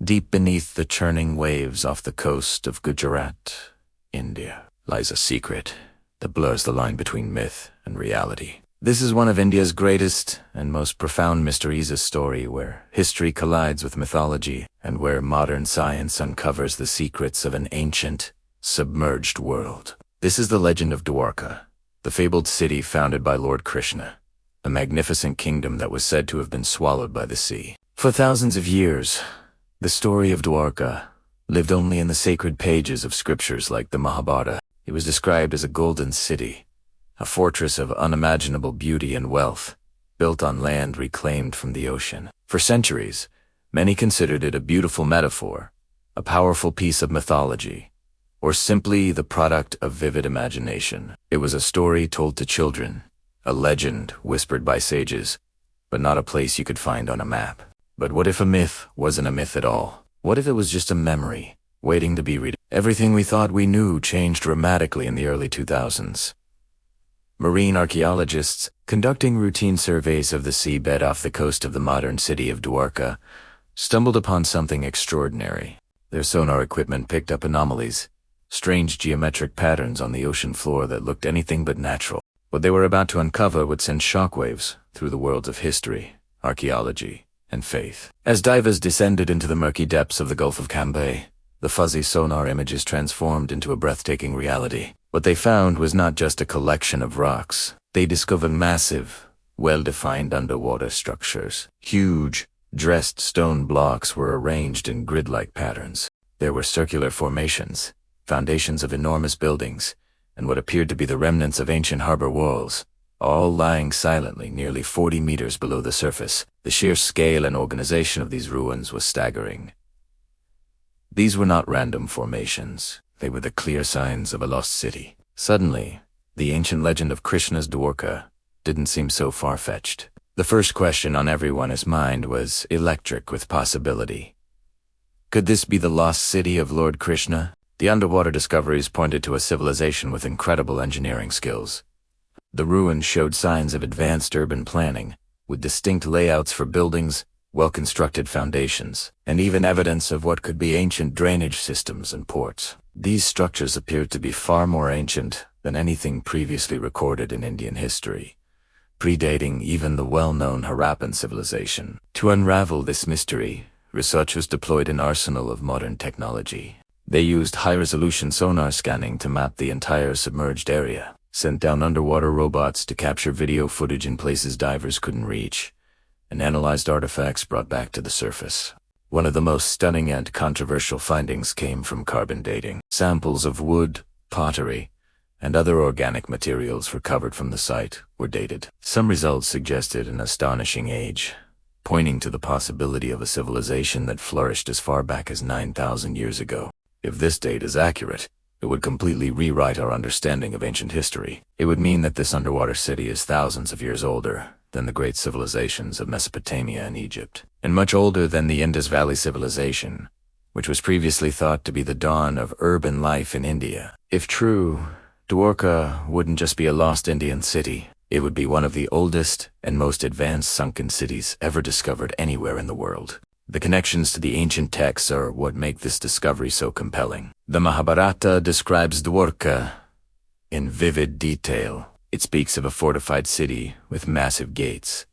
Deep beneath the churning waves off the coast of Gujarat, India, lies a secret that blurs the line between myth and reality. This is one of India's greatest and most profound mysteries, a story where history collides with mythology and where modern science uncovers the secrets of an ancient, submerged world. This is the legend of Dwarka, the fabled city founded by Lord Krishna, a magnificent kingdom that was said to have been swallowed by the sea. For thousands of years, the story of Dwarka lived only in the sacred pages of scriptures like the Mahabharata. It was described as a golden city, a fortress of unimaginable beauty and wealth, built on land reclaimed from the ocean. For centuries, many considered it a beautiful metaphor, a powerful piece of mythology, or simply the product of vivid imagination. It was a story told to children, a legend whispered by sages, but not a place you could find on a map. But what if a myth wasn't a myth at all? What if it was just a memory, waiting to be read? Everything we thought we knew changed dramatically in the early 2000s. Marine archaeologists, conducting routine surveys of the seabed off the coast of the modern city of Dwarka, stumbled upon something extraordinary. Their sonar equipment picked up anomalies, strange geometric patterns on the ocean floor that looked anything but natural. What they were about to uncover would send shockwaves through the worlds of history, archaeology, and faith. As divers descended into the murky depths of the Gulf of Cambay, the fuzzy sonar images transformed into a breathtaking reality. What they found was not just a collection of rocks. They discovered massive, well-defined underwater structures. Huge, dressed stone blocks were arranged in grid-like patterns. There were circular formations, foundations of enormous buildings, and what appeared to be the remnants of ancient harbor walls, all lying silently nearly 40 meters below the surface. The sheer scale and organization of these ruins was staggering. These were not random formations. They were the clear signs of a lost city. Suddenly, the ancient legend of Krishna's Dwarka didn't seem so far-fetched. The first question on everyone's mind was electric with possibility. Could this be the lost city of Lord Krishna? The underwater discoveries pointed to a civilization with incredible engineering skills. The ruins showed signs of advanced urban planning, with distinct layouts for buildings, well-constructed foundations, and even evidence of what could be ancient drainage systems and ports. These structures appeared to be far more ancient than anything previously recorded in Indian history, predating even the well-known Harappan civilization. To unravel this mystery, researchers deployed an arsenal of modern technology. They used high-resolution sonar scanning to map the entire submerged area, sent down underwater robots to capture video footage in places divers couldn't reach, and analyzed artifacts brought back to the surface. One of the most stunning and controversial findings came from carbon dating. Samples of wood, pottery, and other organic materials recovered from the site were dated. Some results suggested an astonishing age, pointing to the possibility of a civilization that flourished as far back as 9,000 years ago. If this date is accurate, it would completely rewrite our understanding of ancient history. It would mean that this underwater city is thousands of years older than the great civilizations of Mesopotamia and Egypt, and much older than the Indus Valley civilization, which was previously thought to be the dawn of urban life in India. If true, Dwarka wouldn't just be a lost Indian city. It would be one of the oldest and most advanced sunken cities ever discovered anywhere in the world. The connections to the ancient texts are what make this discovery so compelling. The Mahabharata describes Dwarka in vivid detail. It speaks of a fortified city with massive gates,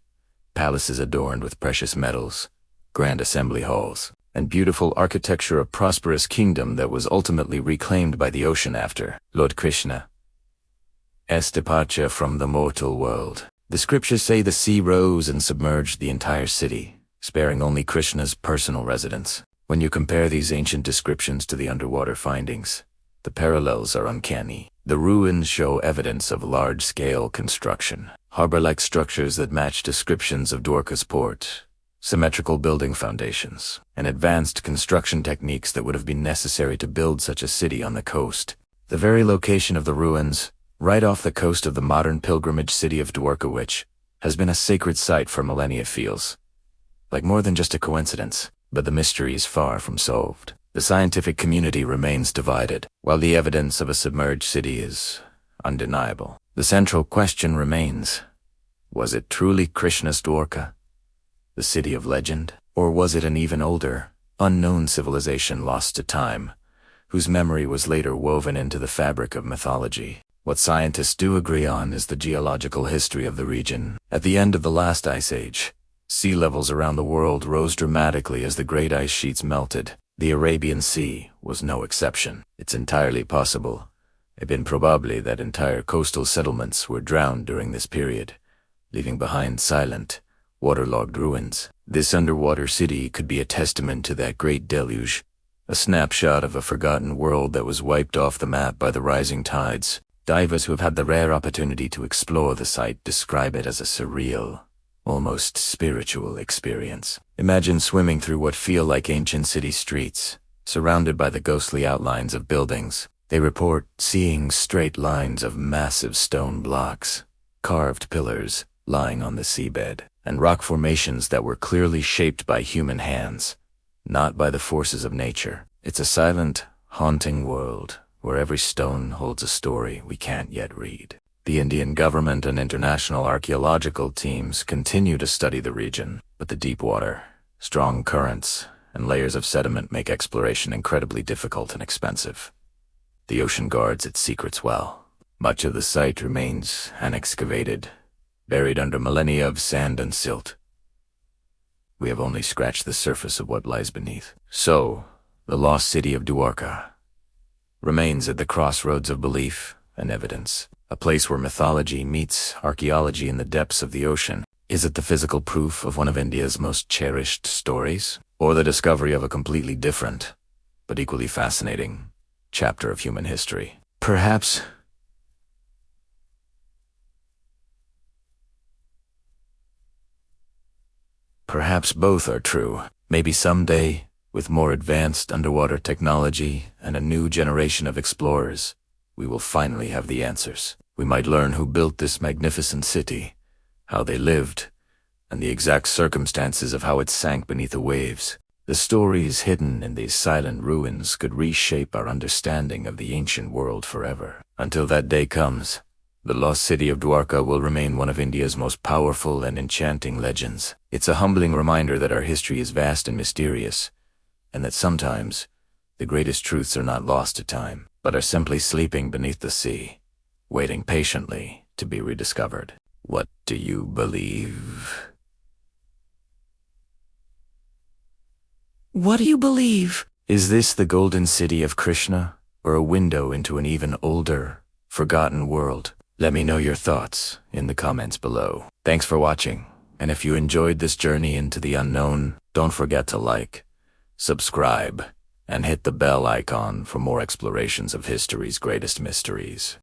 palaces adorned with precious metals, grand assembly halls, and beautiful architecture, a prosperous kingdom that was ultimately reclaimed by the ocean after Lord Krishna's departure from the mortal world. The scriptures say the sea rose and submerged the entire city, sparing only Krishna's personal residence. When you compare these ancient descriptions to the underwater findings, the parallels are uncanny. The ruins show evidence of large-scale construction, harbor-like structures that match descriptions of Dwarka's port, symmetrical building foundations, and advanced construction techniques that would have been necessary to build such a city on the coast. The very location of the ruins, right off the coast of the modern pilgrimage city of Dwarka, which has been a sacred site for millennia, feels like more than just a coincidence. But the mystery is far from solved. The scientific community remains divided, while the evidence of a submerged city is undeniable. The central question remains: was it truly Krishna's Dwarka, the city of legend? Or was it an even older, unknown civilization lost to time, whose memory was later woven into the fabric of mythology. What scientists do agree on is the geological history of the region. At the end of the last ice age, sea levels around the world rose dramatically as the great ice sheets melted. The Arabian Sea was no exception. It's entirely possible, even probably, that entire coastal settlements were drowned during this period, leaving behind silent, waterlogged ruins. This underwater city could be a testament to that great deluge, a snapshot of a forgotten world that was wiped off the map by the rising tides. Divers who have had the rare opportunity to explore the site describe it as a surreal, almost spiritual experience. Imagine swimming through what feel like ancient city streets, surrounded by the ghostly outlines of buildings. They report seeing straight lines of massive stone blocks, carved pillars lying on the seabed, and rock formations that were clearly shaped by human hands, not by the forces of nature. It's a silent, haunting world where every stone holds a story we can't yet read. The Indian government and international archaeological teams continue to study the region, but the deep water, strong currents, and layers of sediment make exploration incredibly difficult and expensive. The ocean guards its secrets well. Much of the site remains unexcavated, buried under millennia of sand and silt. We have only scratched the surface of what lies beneath. So, the lost city of Dwarka remains at the crossroads of belief and evidence, a place where mythology meets archaeology in the depths of the ocean. Is it the physical proof of one of India's most cherished stories, or the discovery of a completely different, but equally fascinating, chapter of human history? Perhaps both are true. Maybe someday, with more advanced underwater technology and a new generation of explorers, we will finally have the answers. We might learn who built this magnificent city, how they lived, and the exact circumstances of how it sank beneath the waves. The stories hidden in these silent ruins could reshape our understanding of the ancient world forever. Until that day comes, the lost city of Dwarka will remain one of India's most powerful and enchanting legends. It's a humbling reminder that our history is vast and mysterious, and that sometimes the greatest truths are not lost to time, but are simply sleeping beneath the sea, waiting patiently to be rediscovered. What do you believe? What do you believe? Is this the golden city of Krishna, or a window into an even older, forgotten world? Let me know your thoughts in the comments below. Thanks for watching, and if you enjoyed this journey into the unknown, don't forget to like, subscribe, and hit the bell icon for more explorations of history's greatest mysteries.